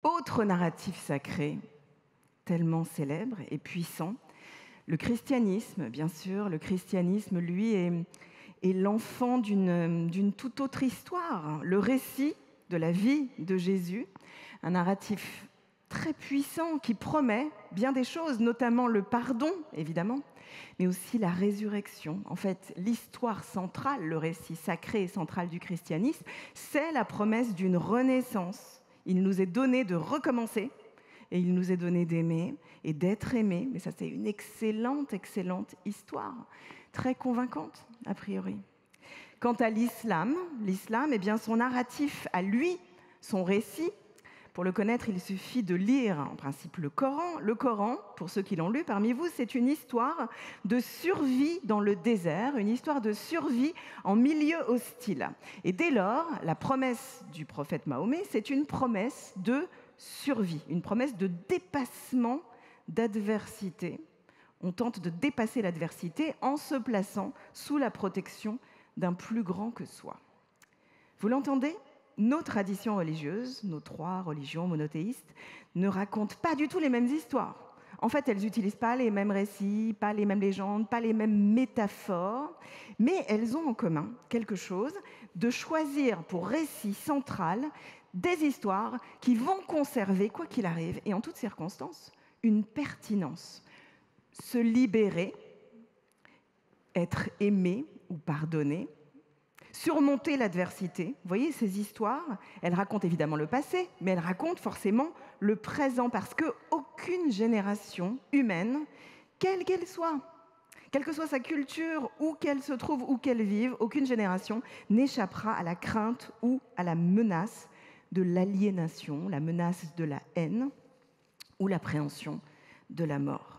Autre narratif sacré, tellement célèbre et puissant, le christianisme, bien sûr. Le christianisme, lui, est l'enfant d'une toute autre histoire. Le récit de la vie de Jésus, un narratif très puissant qui promet bien des choses, notamment le pardon, évidemment, mais aussi la résurrection. En fait, l'histoire centrale, le récit sacré et central du christianisme, c'est la promesse d'une renaissance. Il nous est donné de recommencer et il nous est donné d'aimer et d'être aimé. Mais ça, c'est une excellente, excellente histoire, très convaincante, a priori. Quant à l'islam, eh bien, son narratif à lui, son récit, pour le connaître, il suffit de lire en principe le Coran. Le Coran, pour ceux qui l'ont lu parmi vous, c'est une histoire de survie dans le désert, une histoire de survie en milieu hostile. Et dès lors, la promesse du prophète Mahomet, c'est une promesse de survie, une promesse de dépassement d'adversité. On tente de dépasser l'adversité en se plaçant sous la protection d'un plus grand que soi. Vous l'entendez ? Nos traditions religieuses, nos 3 religions monothéistes, ne racontent pas du tout les mêmes histoires. En fait, elles n'utilisent pas les mêmes récits, pas les mêmes légendes, pas les mêmes métaphores, mais elles ont en commun quelque chose, de choisir pour récit central des histoires qui vont conserver, quoi qu'il arrive, et en toutes circonstances, une pertinence. Se libérer, être aimé ou pardonné, surmonter l'adversité. Vous voyez, ces histoires, elles racontent évidemment le passé, mais elles racontent forcément le présent, parce qu'aucune génération humaine, quelle qu'elle soit, quelle que soit sa culture, où qu'elle se trouve, où qu'elle vive, aucune génération n'échappera à la crainte ou à la menace de l'aliénation, la menace de la haine ou l'appréhension de la mort.